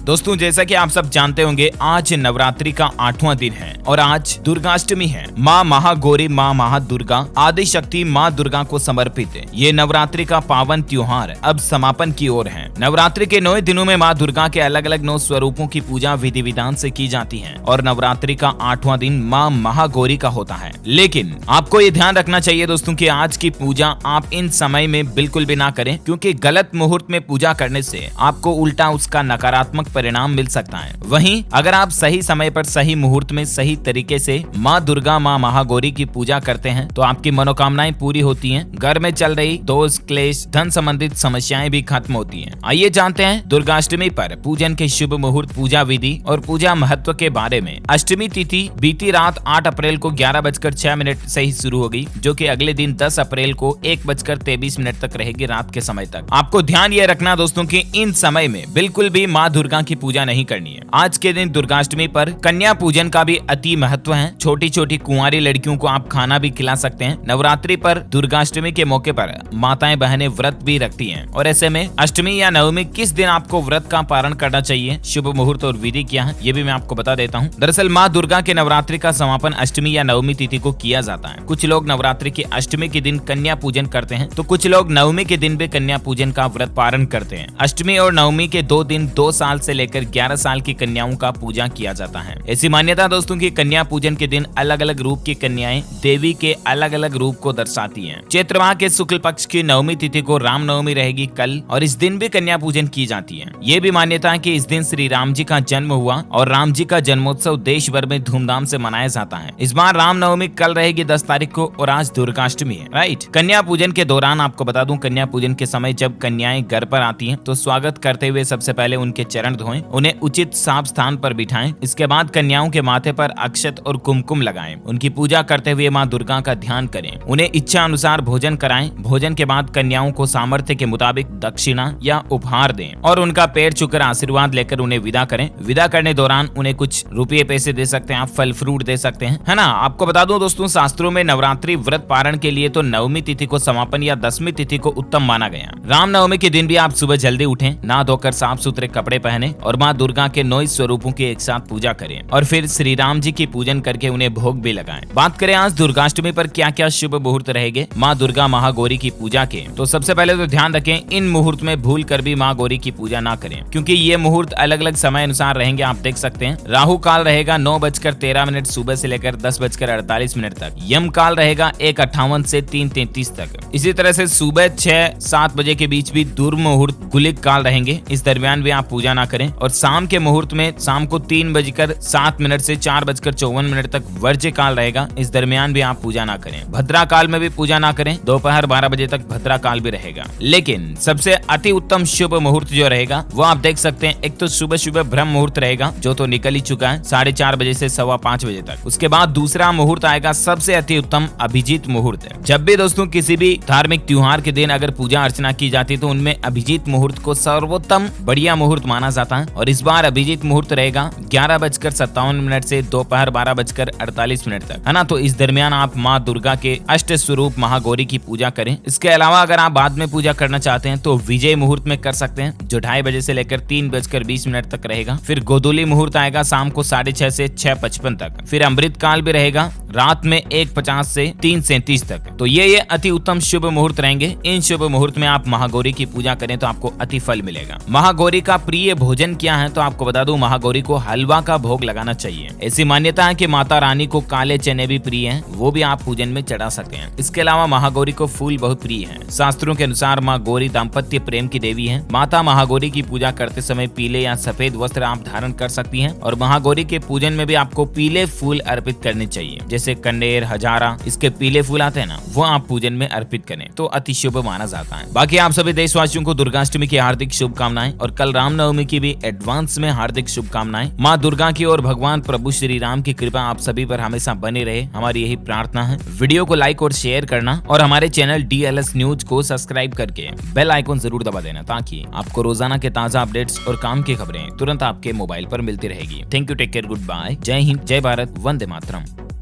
दोस्तों जैसा कि आप सब जानते होंगे, आज नवरात्रि का 8वां दिन है और आज दुर्गाष्टमी है। माँ महागौरी, माँ महादुर्गा, आदि शक्ति माँ दुर्गा को समर्पित है। ये नवरात्रि का पावन त्योहार अब समापन की ओर है। नवरात्रि के 9 दिनों में माँ दुर्गा के अलग अलग 9 स्वरूपों की पूजा विधि विधान से की जाती है और नवरात्रि का 8वां दिन माँ महागौरी का होता है। लेकिन आपको ये ध्यान रखना चाहिए दोस्तों कि आज की पूजा आप इन समय में बिल्कुल भी ना करें, क्योंकि गलत मुहूर्त में पूजा करने से आपको उल्टा उसका नकारात्मक परिणाम मिल सकता है। वहीं अगर आप सही समय पर सही मुहूर्त में सही तरीके से माँ दुर्गा, माँ महागौरी की पूजा करते हैं तो आपकी मनोकामनाएं पूरी होती हैं। घर में चल रही दोष, क्लेश, धन संबंधित समस्याएं भी खत्म होती हैं। आइए जानते हैं दुर्गाष्टमी पर पूजन के शुभ मुहूर्त, पूजा विधि और पूजा महत्व के बारे में। अष्टमी तिथि बीती रात 8 अप्रैल को 11:06 से ही शुरू होगी, जो कि अगले दिन 10 अप्रैल को 1:23 तक रहेगी रात के समय तक। आपको ध्यान ये रखना दोस्तों कि इन समय में बिल्कुल भी माँ दुर्गा की पूजा नहीं करनी है। आज के दिन दुर्गाष्टमी पर कन्या पूजन का भी अति महत्व है। छोटी छोटी कुंवारी लड़कियों को आप खाना भी खिला सकते हैं। नवरात्रि पर दुर्गाष्टमी के मौके पर माताएं बहनें व्रत भी रखती हैं और ऐसे में अष्टमी या नवमी किस दिन आपको व्रत का पारण करना चाहिए, शुभ मुहूर्त और विधि क्या है, ये भी मैं आपको बता देता हूँ। दरअसल माँ दुर्गा के नवरात्रि का समापन अष्टमी या नवमी तिथि को किया जाता है। कुछ लोग नवरात्रि की अष्टमी के दिन कन्या पूजन करते हैं तो कुछ लोग नवमी के दिन भी कन्या पूजन का व्रत पारण करते हैं। अष्टमी और नवमी के 2 दिन 2 साल से लेकर 11 साल की कन्याओं का पूजा किया जाता है। ऐसी मान्यता दोस्तों की कन्या पूजन के दिन अलग अलग रूप की कन्याएं देवी के अलग अलग रूप को दर्शाती हैं। चैत्र माह के शुक्ल पक्ष की नवमी तिथि को रामनवमी रहेगी कल और इस दिन भी कन्या पूजन की जाती है। ये भी मान्यता है कि इस दिन श्री राम जी का जन्म हुआ और राम जी का जन्मोत्सव देश भर में धूमधाम से मनाया जाता है। इस बार रामनवमी कल रहेगी 10 तारीख को और आज दुर्गाष्टमी है, राइट। कन्या पूजन के दौरान आपको बता दूं, कन्या पूजन के समय जब कन्याएं घर पर आती हैं तो स्वागत करते हुए सबसे पहले उनके चरण धोएं, उन्हें उचित साफ स्थान पर बिठाएं। इसके बाद कन्याओं के माथे पर अक्षत और कुमकुम लगाएं। उनकी पूजा करते हुए माँ दुर्गा का ध्यान करें। उन्हें इच्छा अनुसार भोजन कराएं। भोजन के बाद कन्याओं को सामर्थ्य के मुताबिक दक्षिणा या उपहार दें और उनका पैर छूकर आशीर्वाद लेकर उन्हें विदा करें। विदा करने दौरान उन्हें कुछ रुपये पैसे दे सकते हैं, आप फल फ्रूट दे सकते हैं, है ना। आपको बता दूं दोस्तों, शास्त्रों में नवरात्रि व्रत पारण के लिए तो नवमी तिथि को समापन या 10वीं तिथि को उत्तम माना गया। रामनवमी के दिन भी आप सुबह जल्दी उठें, नहा धोकर साफ सुथरे कपड़े पहने और माँ दुर्गा के 9 स्वरूपों की एक साथ पूजा करें और फिर श्री राम जी की पूजन करके उन्हें भोग भी लगाएं। बात करें आज दुर्गाष्टमी पर क्या क्या शुभ मुहूर्त रहेंगे माँ दुर्गा महागौरी की पूजा के, तो सबसे पहले तो ध्यान रखें, इन मुहूर्त में भूल कर भी माँ गौरी की पूजा ना करें, क्योंकि ये मुहूर्त अलग अलग समय अनुसार रहेंगे। आप देख सकते हैं, राहु काल रहेगा 9:13 सुबह से लेकर 10:48 तक। यम काल रहेगा 1:58 से 3:33 तक। इसी तरह से सुबह 6-7 बजे के बीच भी दुर्मुहूर्त गुलिक काल रहेंगे, इस दरमियान भी आप पूजा ना करें। और शाम के मुहूर्त में शाम को 3:07 से 4:54 तक वर्ज्य काल रहेगा, इस दरमियान भी आप पूजा ना करें। भद्रा काल में भी पूजा ना करें, दोपहर 12 बजे तक भद्रा काल भी रहेगा। लेकिन सबसे अति उत्तम शुभ मुहूर्त जो रहेगा वो आप देख सकते हैं, एक तो सुबह सुबह ब्रह्म मुहूर्त रहेगा जो तो निकल ही चुका है 4:30 बजे से 5:15 बजे तक। उसके बाद दूसरा मुहूर्त आएगा सबसे अति उत्तम अभिजीत मुहूर्त है। जब भी दोस्तों किसी भी धार्मिक त्योहार के दिन अगर पूजा अर्चना की जाती है तो उनमें अभिजीत मुहूर्त को सर्वोत्तम बढ़िया मुहूर्त माना जाता है और इस बार अभिजीत मुहूर्त रहेगा 11:57 से दोपहर 12:48 तक, है ना। तो इस दरमियान आप माँ दुर्गा के अष्ट स्वरूप महागौरी की पूजा करें। इसके अलावा अगर आप बाद में पूजा करना चाहते हैं तो विजय मुहूर्त में कर सकते हैं, जो 2:30 बजे से लेकर 3:20 तक रहेगा। फिर गोधूली मुहूर्त आएगा शाम को 6:30 से 6:55 तक। फिर अमृत काल भी रहेगा रात में 1:50 से 3:37 तक। तो ये अति उत्तम शुभ मुहूर्त रहेंगे। इन शुभ मुहूर्त में आप महागौरी की पूजा करें तो आपको अति फल मिलेगा। महागौरी का प्रिय भोजन क्या है, तो आपको बता दूं, महागौरी को हलवा का भोग लगाना चाहिए। ऐसी मान्यता है कि माता रानी को काले चने भी प्रिय हैं, वो भी आप पूजन में चढ़ा सकते हैं। इसके अलावा महागौरी को फूल बहुत प्रिय है। शास्त्रों के अनुसार माँ गौरी दाम्पत्य प्रेम की देवी है। माता महागौरी की पूजा करते समय पीले या सफेद वस्त्र आप धारण कर सकती हैं और महागौरी के पूजन में भी आपको पीले फूल अर्पित करने चाहिए, जैसे कन्नेर, हजारा, इसके पीले फूल आते हैं ना, वो आप पूजन में अर्पित करें तो अति शुभ माना जाता है। बाकी आप सभी देशवासियों को दुर्गाष्टमी की हार्दिक शुभकामनाएं और कल रामनवमी की भी एडवांस में हार्दिक शुभकामनाएं। माँ दुर्गा की और भगवान प्रभु श्री राम की कृपा आप सभी पर हमेशा बनी रहे, हमारी यही प्रार्थना है। वीडियो को लाइक और शेयर करना और हमारे चैनल DLS न्यूज को सब्सक्राइब करके बेल आइकन जरूर दबा देना, ताकि आपको रोजाना के ताजा अपडेट्स और काम की खबरें तुरंत आपके मोबाइल पर मिलती रहेगी। Thank you, take care, good bye, Jai Hind, जय भारत, वंदे मातरम।